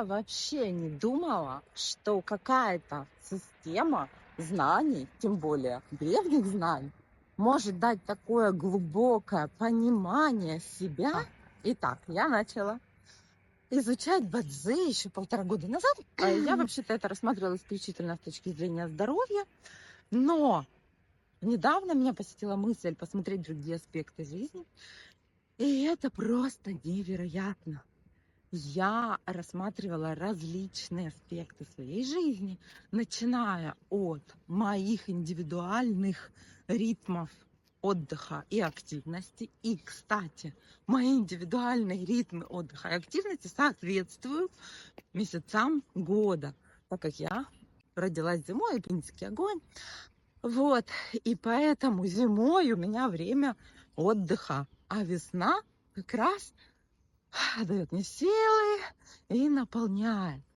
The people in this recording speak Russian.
Вообще не думала, что какая-то система знаний, тем более древних знаний, может дать такое глубокое понимание себя. Итак, я начала изучать бадзи еще 1,5 года назад. Я вообще-то это рассматривала исключительно с точки зрения здоровья, но недавно меня посетила мысль посмотреть другие аспекты жизни, и это просто невероятно. Я рассматривала различные аспекты своей жизни, начиная от моих индивидуальных ритмов отдыха и активности. И, кстати, мои индивидуальные ритмы отдыха и активности соответствуют месяцам года, так как я родилась зимой, и пинский огонь. Вот, и поэтому зимой у меня время отдыха, а весна как раз дает мне силы и наполняет.